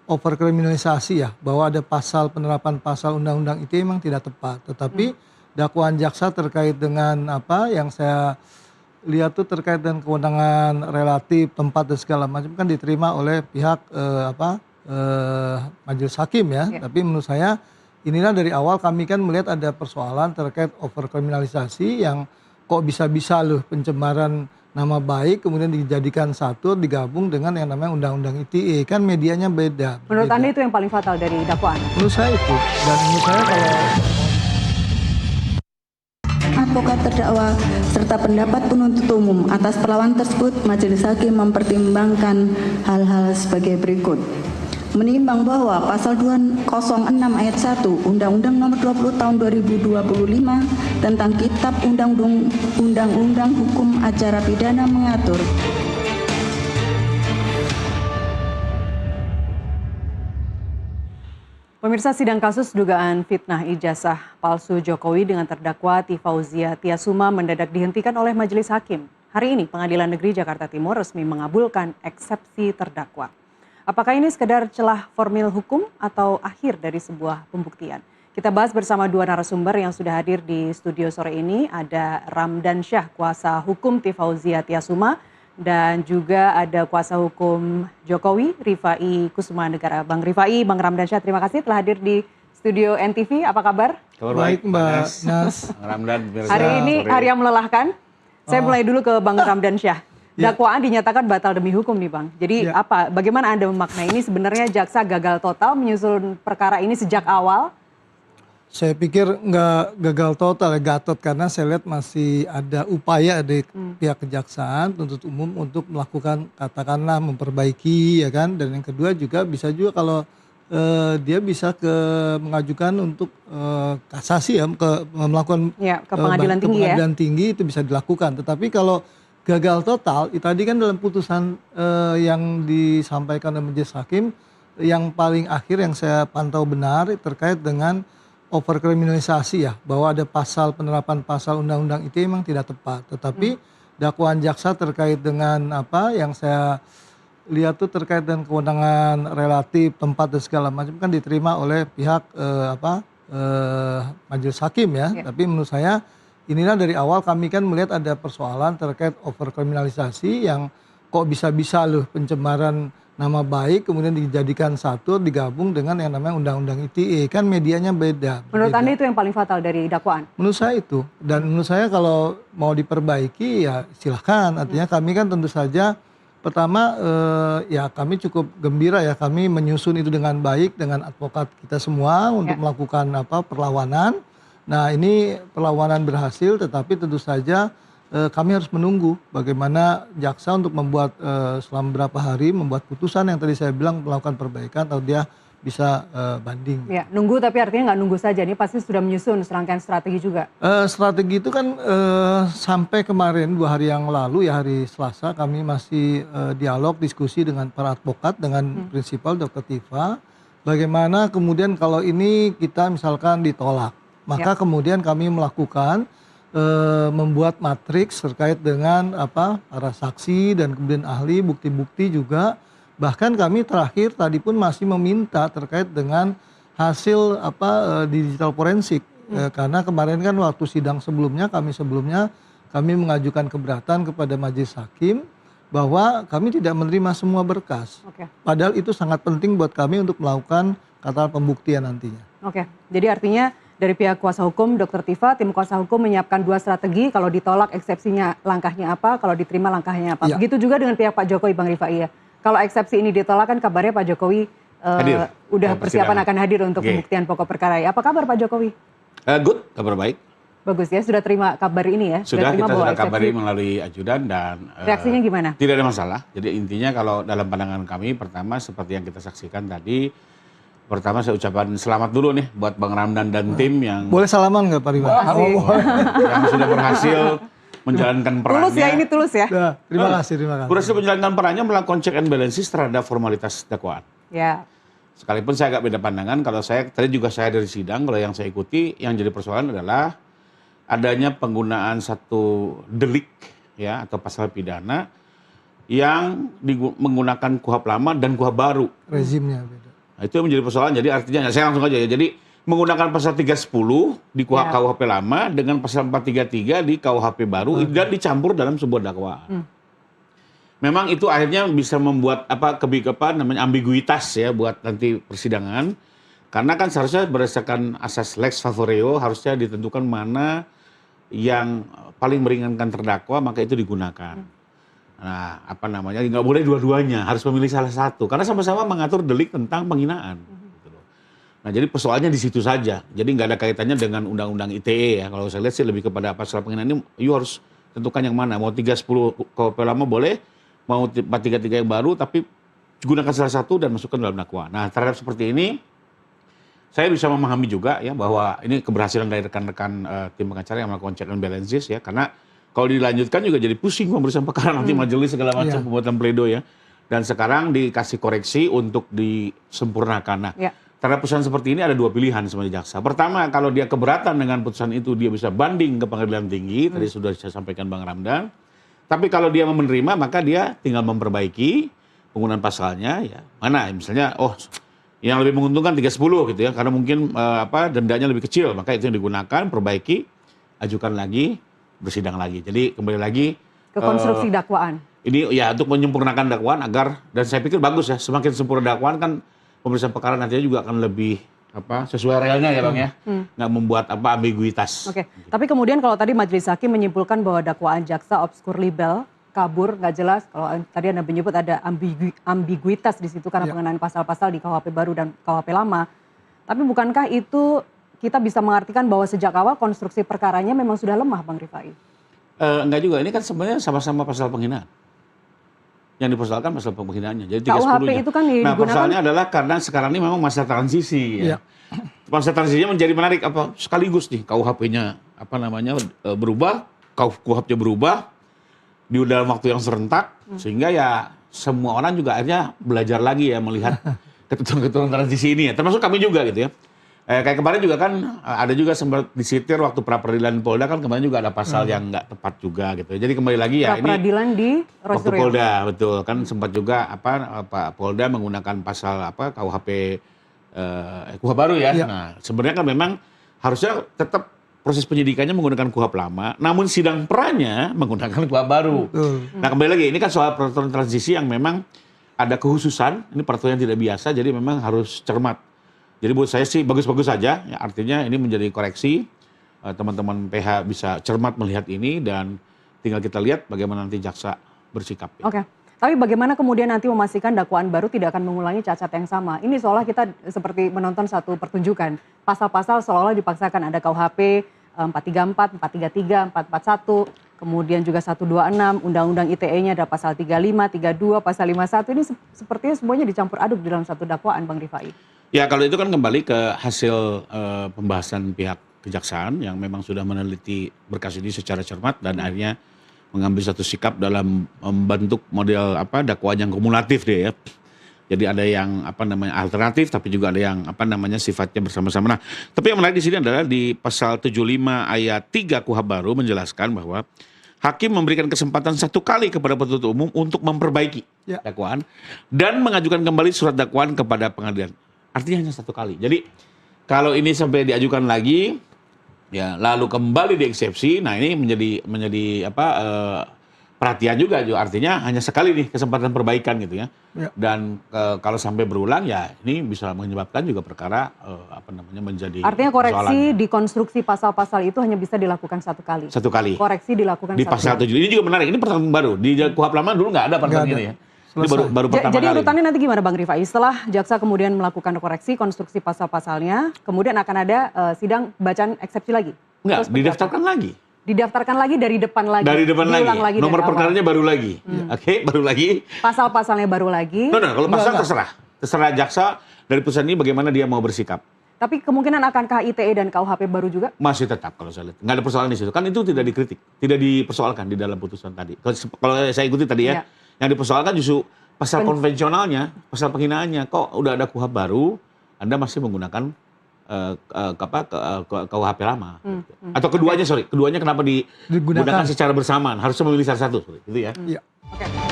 overkriminalisasi ya, bahwa ada penerapan pasal undang-undang ITE memang tidak tepat. Tetapi dakwaan jaksa terkait dengan apa yang saya lihat tuh terkait dengan kewenangan relatif, tempat dan segala macam kan diterima oleh pihak majelis hakim ya. Tapi menurut saya inilah dari awal kami kan melihat ada persoalan terkait overkriminalisasi yang kok bisa-bisa loh pencemaran nama baik kemudian dijadikan satu digabung dengan yang namanya undang-undang ITE, kan medianya beda. Menurut Anda itu yang paling fatal dari dakwaan? Menurut saya itu, dan menurut saya kalau advokat terdakwa serta pendapat penuntut umum atas perlawanan tersebut, majelis hakim mempertimbangkan hal-hal sebagai berikut. Menimbang bahwa pasal 206 ayat 1 Undang-Undang Nomor 20 Tahun 2025 tentang Kitab Undang-Undang Hukum Acara Pidana mengatur Pemirsa, sidang kasus dugaan fitnah ijazah palsu Jokowi dengan terdakwa Tifauzia Tiasuma mendadak dihentikan oleh majelis hakim. Hari ini Pengadilan Negeri Jakarta Timur resmi mengabulkan eksepsi terdakwa. Apakah ini sekedar celah formil hukum atau akhir dari sebuah pembuktian? Kita bahas bersama dua narasumber yang sudah hadir di studio sore ini. Ada Ramdan Syah, kuasa hukum Tifauzia Tiasuma, dan juga ada kuasa hukum Jokowi, Rifai Kusuma Negara. Bang Rifai, Bang Ramdan Syah, terima kasih telah hadir di studio NTV. Apa kabar? Kabar baik Mbak Nas. Ramdan, hari ini hari yang melelahkan. Saya mulai dulu ke Bang Ramdan Syah. Dakwaan dinyatakan batal demi hukum nih Bang. Jadi bagaimana Anda memaknai ini? Sebenarnya jaksa gagal total menyusun perkara ini sejak awal? Saya pikir nggak gagal total, gatot, karena saya lihat masih ada upaya dari pihak kejaksaan, penuntut umum untuk melakukan katakanlah memperbaiki ya kan. Dan yang kedua juga bisa juga kalau dia bisa mengajukan untuk kasasi ya, melakukan ke pengadilan tinggi itu bisa dilakukan. Tetapi kalau gagal total, tadi kan dalam putusan yang disampaikan oleh majelis hakim, yang paling akhir yang saya pantau benar terkait dengan overkriminalisasi ya, bahwa ada penerapan pasal undang-undang ITE memang tidak tepat. Tetapi dakwaan jaksa terkait dengan apa yang saya lihat tuh terkait dengan kewenangan relatif, tempat dan segala macam kan diterima oleh pihak majelis hakim ya. Tapi menurut saya inilah dari awal kami kan melihat ada persoalan terkait overkriminalisasi yang kok bisa-bisa loh pencemaran nama baik kemudian dijadikan satu digabung dengan yang namanya undang-undang ITE, kan medianya beda. Menurut Anda itu yang paling fatal dari dakwaan? Menurut saya itu, dan menurut saya kalau mau diperbaiki ya silahkan. Artinya kami kan tentu saja pertama ya kami cukup gembira ya, kami menyusun itu dengan baik dengan advokat kita semua untuk melakukan perlawanan. Nah ini perlawanan berhasil, tetapi tentu saja kami harus menunggu bagaimana jaksa untuk membuat selama beberapa hari membuat putusan yang tadi saya bilang melakukan perbaikan atau dia bisa banding. Ya, nunggu tapi artinya nggak nunggu saja, ini pasti sudah menyusun serangkaian strategi juga. Strategi itu kan sampai kemarin 2 hari yang lalu ya, hari Selasa kami masih dialog diskusi dengan para advokat dengan prinsipal Dr. Tifa. Bagaimana kemudian kalau ini kita misalkan ditolak, maka kemudian kami melakukan membuat matriks terkait dengan para saksi dan kemudian ahli, bukti-bukti juga. Bahkan kami terakhir tadi pun masih meminta terkait dengan hasil digital forensik. Karena kemarin kan waktu sidang sebelumnya kami mengajukan keberatan kepada majelis hakim bahwa kami tidak menerima semua berkas. Padahal itu sangat penting buat kami untuk melakukan pembuktian nantinya. Jadi artinya dari pihak kuasa hukum Dr. Tifa, tim kuasa hukum menyiapkan 2 strategi, kalau ditolak eksepsinya langkahnya apa, kalau diterima langkahnya apa. Begitu juga dengan pihak Pak Jokowi, Bang Rifai ya. Kalau eksepsi ini ditolak kan kabarnya Pak Jokowi udah persiapan akan hadir untuk pembuktian pokok perkara. Apa kabar Pak Jokowi? Good, kabar baik. Bagus ya, sudah terima kabar ini ya? Sudah, kita sudah kabari melalui ajudan dan reaksinya gimana? Tidak ada masalah. Jadi intinya kalau dalam pandangan kami, pertama seperti yang kita saksikan tadi, pertama saya ucapkan selamat dulu nih buat Bang Ramdan dan tim yang... Boleh salaman nggak Pak Rima? Yang sudah berhasil menjalankan perannya. Tulus ya, ini tulus ya? Terima kasih. Berhasil menjalankan perannya, melakukan check and balances terhadap formalitas dakwaan. Ya. Sekalipun saya agak beda pandangan, kalau saya, tadi juga saya dari sidang, kalau yang saya ikuti, yang jadi persoalan adalah adanya penggunaan satu delik ya atau pasal pidana yang menggunakan KUHP lama dan KUHP baru. Rezimnya beda. Nah, itu yang menjadi persoalan. Jadi artinya saya langsung aja ya. Jadi menggunakan pasal 310 di KUHP lama dengan pasal 433 di KUHP baru dan dicampur dalam sebuah dakwaan. Memang itu akhirnya bisa membuat ambiguitas ya buat nanti persidangan. Karena kan seharusnya berdasarkan asas lex favoreo harusnya ditentukan mana yang paling meringankan terdakwa maka itu digunakan. Nah, nggak boleh dua-duanya, harus memilih salah satu karena sama-sama mengatur delik tentang penghinaan. Gitu loh. Nah, jadi persoalannya di situ saja. Jadi nggak ada kaitannya dengan undang-undang ITE ya. Kalau saya lihat sih lebih kepada pasal penghinaan ini, you harus tentukan yang mana. Mau 310 KUHP lama boleh, mau 433 yang baru, tapi gunakan salah satu dan masukkan dalam dakwaan. Nah, terhadap seperti ini, saya bisa memahami juga ya bahwa ini keberhasilan dari rekan-rekan tim pengacara yang melakukan check and balances ya, karena kalau dilanjutkan juga jadi pusing pemeriksaan perkara nanti majelis segala macam pembuatan pledoi ya. Dan sekarang dikasih koreksi untuk disempurnakan. Nah, terhadap putusan seperti ini ada dua pilihan sebenarnya jaksa. Pertama, kalau dia keberatan dengan putusan itu dia bisa banding ke pengadilan tinggi, tadi sudah saya sampaikan Bang Ramdan. Tapi kalau dia menerima maka dia tinggal memperbaiki penggunaan pasalnya ya. Mana misalnya yang lebih menguntungkan 310 gitu ya, karena mungkin dendanya lebih kecil, maka itu yang digunakan, perbaiki, ajukan lagi, bersidang lagi. Jadi kembali lagi ke konstruksi dakwaan. Ini ya untuk menyempurnakan dakwaan agar, dan saya pikir bagus ya, semakin sempurna dakwaan kan pemeriksaan perkara nantinya juga akan lebih sesuai realnya ya Bang ya, nggak membuat ambiguitas. Oke. Tapi kemudian kalau tadi majelis hakim menyimpulkan bahwa dakwaan jaksa obskur libel, kabur, nggak jelas. Kalau tadi Anda menyebut ada ambiguitas di situ karena pengenaan pasal-pasal di KUHP baru dan KUHP lama. Tapi bukankah itu kita bisa mengartikan bahwa sejak awal konstruksi perkaranya memang sudah lemah, Bang Rifai? Enggak juga, ini kan sebenarnya sama-sama pasal penghinaan. Yang dipersoalkan pasal penghinaannya. Jadi 310-nya. KUHP itu kan digunakan. Nah, persoalannya adalah karena sekarang ini memang masa transisi ya. Masa transisinya menjadi menarik sekaligus nih KUHP-nya berubah, KUHP-nya berubah di dalam waktu yang serentak sehingga ya semua orang juga akhirnya belajar lagi ya melihat ketentuan-ketentuan transisi ini ya. Termasuk kami juga gitu ya. Kayak kemarin juga kan ada juga sempat disitir waktu pra-peradilan Polda kan kemarin juga ada pasal yang nggak tepat juga gitu. Jadi kembali lagi ya ini pra-peradilan di waktu Polda betul kan sempat juga Pak Polda menggunakan pasal KUHP baru ya. Nah, sebenarnya kan memang harusnya tetap proses penyidikannya menggunakan KUHP lama, namun sidang perannya menggunakan KUHP baru. Nah, kembali lagi ini kan soal peraturan transisi yang memang ada kekhususan, ini peraturan yang tidak biasa jadi memang harus cermat. Jadi buat saya sih bagus-bagus saja, ya, artinya ini menjadi koreksi, teman-teman PH bisa cermat melihat ini dan tinggal kita lihat bagaimana nanti jaksa bersikap. Ya. Oke, tapi bagaimana kemudian nanti memastikan dakwaan baru tidak akan mengulangi cacat yang sama? Ini seolah kita seperti menonton satu pertunjukan, pasal-pasal seolah-olah dipaksakan ada KUHP 434, 433, 441, kemudian juga 126, Undang-Undang ITE-nya ada pasal 35, 32, pasal 51, ini sepertinya semuanya dicampur aduk di dalam satu dakwaan, Bang Rifai. Ya kalau itu kan kembali ke hasil pembahasan pihak kejaksaan yang memang sudah meneliti berkas ini secara cermat dan akhirnya mengambil satu sikap dalam membentuk model dakwaan yang kumulatif deh ya. Jadi ada yang alternatif tapi juga ada yang sifatnya bersama-sama. Nah, tapi yang menarik di sini adalah di pasal 75 ayat 3 KUHP baru menjelaskan bahwa hakim memberikan kesempatan satu kali kepada penuntut umum untuk memperbaiki dakwaan dan mengajukan kembali surat dakwaan kepada pengadilan. Artinya hanya satu kali. Jadi kalau ini sampai diajukan lagi, ya lalu kembali dieksepsi, nah ini menjadi perhatian juga. Artinya hanya sekali nih kesempatan perbaikan gitu ya. Dan kalau sampai berulang ya ini bisa menyebabkan juga perkara menjadi. Artinya koreksi di konstruksi pasal-pasal itu hanya bisa dilakukan satu kali. Satu kali. Koreksi dilakukan di pasal 7. Ini juga menarik. Ini peraturan baru di KUHP lama dulu nggak ada peraturan ini ya. Ini baru pertama jadi kali. urutannya nanti gimana Bang Rifai? Setelah jaksa kemudian melakukan koreksi konstruksi pasal-pasalnya, kemudian akan ada sidang bacaan eksepsi lagi? Enggak, didaftarkan lagi. Didaftarkan lagi dari depan lagi? Dari depan lagi. Nomor perkaranya baru lagi. Oke, baru lagi. Pasal-pasalnya baru lagi? Kalau pasal terserah. Terserah jaksa dari putusan ini bagaimana dia mau bersikap. Tapi kemungkinan akankah ITE dan KUHP baru juga? Masih tetap kalau saya lihat. Nggak ada persoalan di situ. Kan itu tidak dikritik. Tidak dipersoalkan di dalam putusan tadi. Kalau saya ikuti tadi ya. Yang dipersoalkan justru pasal konvensionalnya, pasal penghinaannya. Kok udah ada KUHP baru, Anda masih menggunakan KUHP lama. Atau keduanya, keduanya kenapa digunakan secara bersamaan? Harusnya memilih salah satu, gitu ya. Oke.